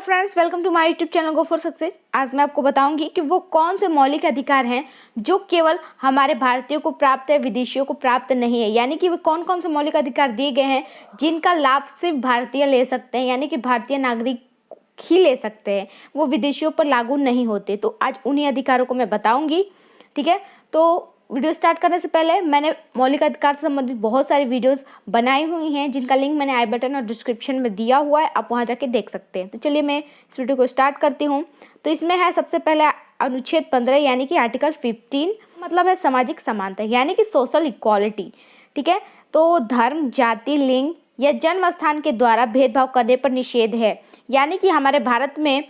Friends, welcome to my YouTube channel go for success. आज मैं आपको बताऊंगी कि वो कौन से मौलिक अधिकार हैं जो केवल हमारे भारतीयों को प्राप्त है, विदेशियों को प्राप्त नहीं है। यानी कि वो कौन कौन से मौलिक अधिकार दिए गए हैं जिनका लाभ सिर्फ भारतीय ले सकते हैं, यानी कि भारतीय नागरिक ही ले सकते हैं, वो विदेशियों पर लागू नहीं होते। तो आज उन्हीं अधिकारों को मैं बताऊंगी। ठीक है, तो वीडियो स्टार्ट करने से पहले मैंने मौलिक अधिकार से संबंधित बहुत सारी वीडियोस बनाई हुई हैं जिनका लिंक मैंने आई बटन और डिस्क्रिप्शन में दिया हुआ है, आप वहां जाके देख सकते हैं। तो चलिए मैं इस वीडियो को स्टार्ट करती हूं। तो इसमें है सबसे पहले अनुच्छेद 15 यानी कि आर्टिकल 15, मतलब है सामाजिक समानता यानी कि सोशल इक्वालिटी। ठीक है, तो धर्म, जाति, लिंग या जन्म स्थान के द्वारा भेदभाव करने पर निषेध है। यानी कि हमारे भारत में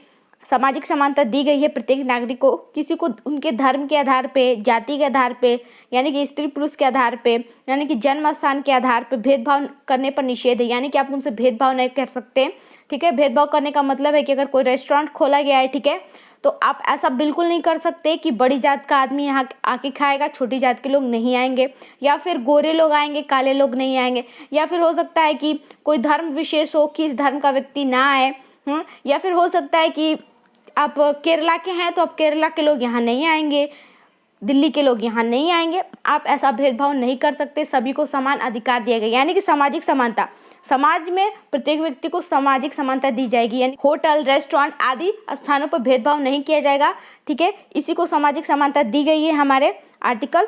सामाजिक समानता दी गई है प्रत्येक नागरिक को, किसी को उनके धर्म के आधार पे, जाति के आधार पे, यानी कि स्त्री पुरुष के आधार पे, यानी कि जन्म स्थान के आधार पे भेदभाव करने पर निषेध है। यानी कि आप उनसे भेदभाव नहीं कर सकते। ठीक है, भेदभाव करने का मतलब है कि अगर कोई रेस्टोरेंट खोला गया है, ठीक है, तो आप ऐसा बिल्कुल नहीं कर सकते कि बड़ी जात का आदमी यहाँ आके खाएगा, छोटी जात के लोग नहीं आएंगे, या फिर गोरे लोग आएंगे, काले लोग नहीं आएंगे, या फिर हो सकता है कि कोई धर्म विशेष हो कि इस धर्म का व्यक्ति ना आए, या फिर हो सकता है कि आप केरला के हैं तो आप केरला के लोग यहाँ नहीं आएंगे, दिल्ली के लोग यहाँ नहीं आएंगे। आप ऐसा भेदभाव नहीं कर सकते, सभी को समान अधिकार दिया गया। यानी कि सामाजिक समानता, समाज में प्रत्येक व्यक्ति को सामाजिक समानता दी जाएगी। यानी होटल, रेस्टोरेंट आदि स्थानों पर भेदभाव नहीं किया जाएगा। ठीक है, इसी को सामाजिक समानता दी गई है हमारे आर्टिकल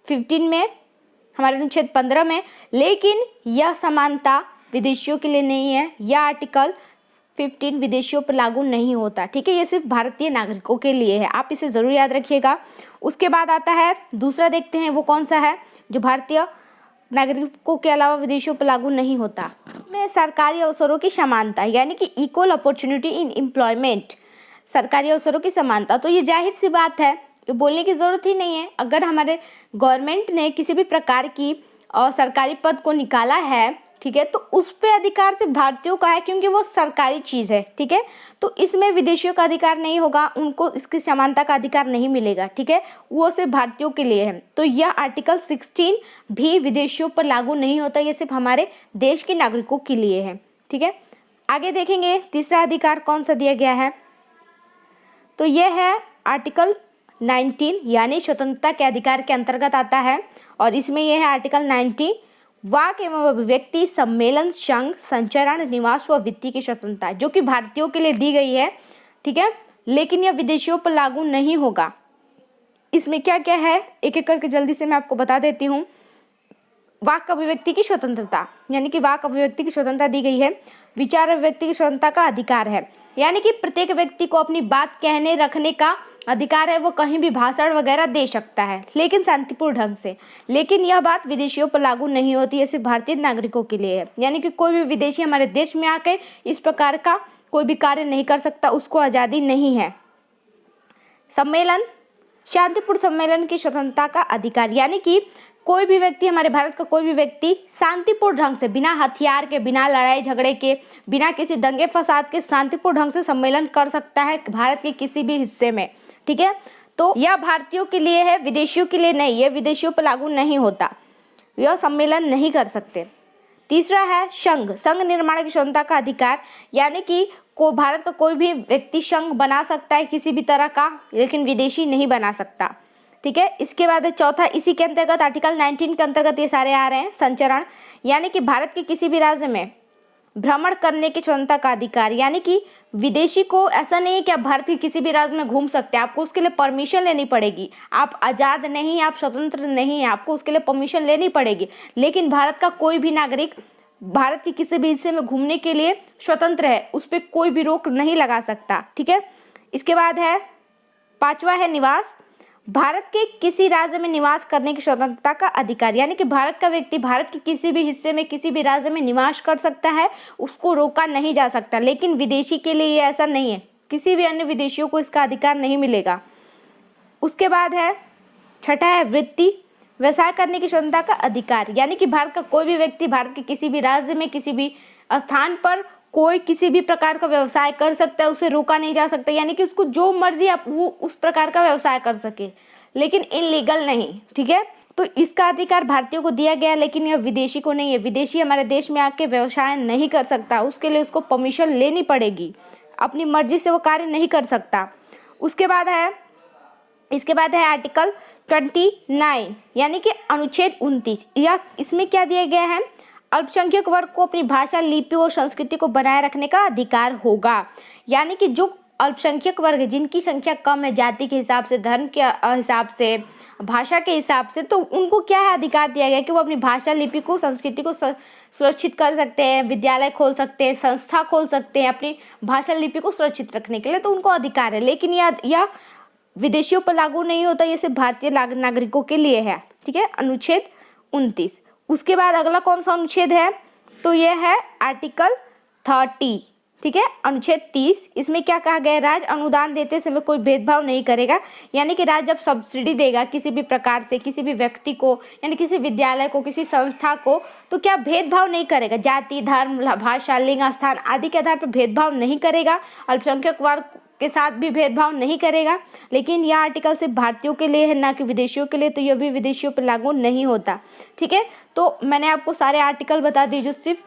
15 में, हमारे अनुच्छेद 15 में। लेकिन यह समानता विदेशियों के लिए नहीं है। यह आर्टिकल 15 विदेशियों पर लागू नहीं होता। ठीक है, ये सिर्फ भारतीय नागरिकों के लिए है, आप इसे जरूर याद रखिएगा। उसके बाद आता है दूसरा, देखते हैं वो कौन सा है जो भारतीय नागरिकों के अलावा विदेशियों पर लागू नहीं होता। में सरकारी अवसरों की समानता यानी कि इक्वल अपॉर्चुनिटी इन एम्प्लॉयमेंट, सरकारी अवसरों की समानता। तो ये जाहिर सी बात है, ये बोलने की जरूरत ही नहीं है। अगर हमारे गवर्नमेंट ने किसी भी प्रकार की सरकारी पद को निकाला है, ठीक है, तो उस पे अधिकार सिर्फ भारतीयों का है क्योंकि वो सरकारी चीज है। ठीक है, तो इसमें विदेशियों का अधिकार नहीं होगा, उनको इसकी समानता का अधिकार नहीं मिलेगा। ठीक है, वो सिर्फ भारतीयों के लिए है। तो यह आर्टिकल 16 भी विदेशियों पर लागू नहीं होता, ये सिर्फ हमारे देश के नागरिकों के लिए है। ठीक है, आगे देखेंगे तीसरा अधिकार कौन सा दिया गया है। तो यह है आर्टिकल 19 यानी स्वतंत्रता के अधिकार के अंतर्गत आता है। और इसमें यह है आर्टिकल 19, वाक एवं अभिव्यक्ति, सम्मेलन, संघ, संचरण, निवास व वित्तीय की स्वतंत्रता, जो कि भारतीयों के लिए दी गई है। ठीक है, लेकिन यह विदेशियों पर लागू नहीं होगा। इसमें क्या क्या है एक एक करके जल्दी से मैं आपको बता देती हूँ। वाक अभिव्यक्ति की स्वतंत्रता, यानी कि वाक अभिव्यक्ति की स्वतंत्रता दी गई है। विचार अभिव्यक्ति की स्वतंत्रता का अधिकार है, यानी कि प्रत्येक व्यक्ति को अपनी बात कहने रखने का अधिकार है, वो कहीं भी भाषण वगैरह दे सकता है, लेकिन शांतिपूर्ण ढंग से। लेकिन यह बात विदेशियों पर लागू नहीं होती है, सिर्फ भारतीय नागरिकों के लिए है। यानी कि कोई भी विदेशी हमारे देश में आके इस प्रकार का कोई भी कार्य नहीं कर सकता, उसको आज़ादी नहीं है। सम्मेलन, शांतिपूर्ण सम्मेलन की स्वतंत्रता का अधिकार, यानी कि कोई भी व्यक्ति, हमारे भारत का कोई भी व्यक्ति शांतिपूर्ण ढंग से, बिना हथियार के, बिना लड़ाई झगड़े के, बिना किसी दंगे फसाद के शांतिपूर्ण ढंग से सम्मेलन कर सकता है भारत के किसी भी हिस्से में। ठीक है, तो यह भारतीयों के लिए है, विदेशियों के लिए नहीं। यह विदेशियों पर लागू नहीं होता, यह सम्मेलन नहीं कर सकते। तीसरा है संघ, संघ निर्माण की स्वतंत्रता का अधिकार, यानी कि भारत का कोई भी व्यक्ति संघ बना सकता है किसी भी तरह का, लेकिन विदेशी नहीं बना सकता। ठीक है, इसके बाद चौथा, इसी के अंतर्गत आर्टिकल 19 के अंतर्गत ये सारे आ रहे हैं। संचरण, यानी कि भारत के किसी भी राज्य में भ्रमण करने की स्वतंत्रता का अधिकार, यानी कि विदेशी को ऐसा नहीं है कि आप भारत के किसी भी राज्य में घूम सकते हैं, आपको उसके लिए परमिशन लेनी पड़ेगी। आप आज़ाद नहीं, आप स्वतंत्र नहीं है, आपको उसके लिए परमिशन लेनी पड़ेगी। लेकिन भारत का कोई भी नागरिक भारत के किसी भी हिस्से में घूमने के लिए स्वतंत्र है, उस पर कोई भी रोक नहीं लगा सकता। ठीक है, इसके बाद है पांचवा है निवास, भारत के किसी राज्य में निवास करने की स्वतंत्रता का अधिकार, यानी कि भारत का व्यक्ति भारत के किसी भी हिस्से में, किसी भी राज्य में निवास कर सकता है, उसको रोका नहीं जा सकता। लेकिन विदेशी के लिए ऐसा नहीं है, किसी भी अन्य विदेशियों को इसका अधिकार नहीं मिलेगा। उसके बाद है छठा है वृत्ति, व्यवसाय करने की स्वतंत्रता का अधिकार, यानी कि भारत का कोई भी व्यक्ति भारत के किसी भी राज्य में, किसी भी स्थान पर कोई किसी भी प्रकार का व्यवसाय कर सकता है, उसे रोका नहीं जा सकता। यानी कि उसको जो मर्जी आप वो उस प्रकार का व्यवसाय कर सके, लेकिन इनलीगल नहीं। ठीक है, तो इसका अधिकार भारतीयों को दिया गया, लेकिन यह विदेशी को नहीं है। विदेशी हमारे देश में आके व्यवसाय नहीं कर सकता, उसके लिए उसको परमिशन लेनी पड़ेगी। अपनी मर्जी से वो कार्य नहीं कर सकता। इसके बाद है आर्टिकल 29 यानी कि अनुच्छेद 29। या इसमें क्या दिया गया है, अल्पसंख्यक वर्ग को अपनी भाषा, लिपि और संस्कृति को बनाए रखने का अधिकार होगा। यानी कि जो अल्पसंख्यक वर्ग है, जिनकी संख्या कम है, जाति के हिसाब से, धर्म के हिसाब से, भाषा के हिसाब से, तो उनको क्या है, अधिकार दिया गया कि वो अपनी भाषा, लिपि को, संस्कृति को सुरक्षित कर सकते हैं, विद्यालय खोल सकते हैं, संस्था खोल सकते हैं अपनी भाषा, लिपि को सुरक्षित रखने के लिए, तो उनको अधिकार है। लेकिन यह विदेशियों पर लागू नहीं होता, ये सिर्फ भारतीय नागरिकों के लिए है। ठीक है, अनुच्छेद 29। उसके बाद अगला कौन सा अनुच्छेद है, तो यह है आर्टिकल 30। ठीक है, अनुच्छेद 30। इसमें क्या कहा गया है, राज्य अनुदान देते समय कोई भेदभाव नहीं करेगा। यानी कि राज्य जब सब्सिडी देगा किसी भी प्रकार से किसी भी व्यक्ति को, यानी किसी विद्यालय को, किसी संस्था को, तो क्या भेदभाव नहीं करेगा, जाति, धर्म, भाषा, लिंग, स्थान आदि के आधार पर भेदभाव नहीं करेगा। अल्पसंख्यक वर्ग के साथ भी भेदभाव नहीं करेगा। लेकिन यह आर्टिकल सिर्फ भारतीयों के लिए है, ना कि विदेशियों के लिए, तो यह भी विदेशियों पर लागू नहीं होता। ठीक है, तो मैंने आपको सारे आर्टिकल बता दिए जो सिर्फ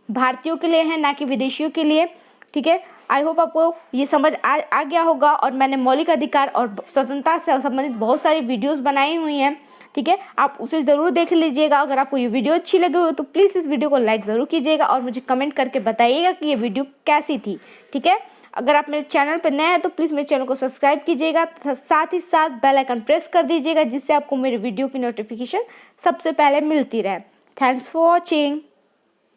भारतीयों के लिए है, ना कि विदेशियों के लिए। ठीक है, आई होप आपको ये समझ आ गया होगा। और मैंने मौलिक अधिकार और स्वतंत्रता से संबंधित बहुत सारी वीडियोस बनाई हुई हैं। ठीक है, आप उसे ज़रूर देख लीजिएगा। अगर आपको ये वीडियो अच्छी लगी हो तो प्लीज़ इस वीडियो को लाइक ज़रूर कीजिएगा और मुझे कमेंट करके बताइएगा कि ये वीडियो कैसी थी। ठीक है, अगर आप मेरे चैनल पर नए हैं तो प्लीज़ मेरे चैनल को सब्सक्राइब कीजिएगा, साथ ही साथ बेल आइकन प्रेस कर दीजिएगा, जिससे आपको मेरे वीडियो की नोटिफिकेशन सबसे पहले मिलती रहे। Thanks for watching.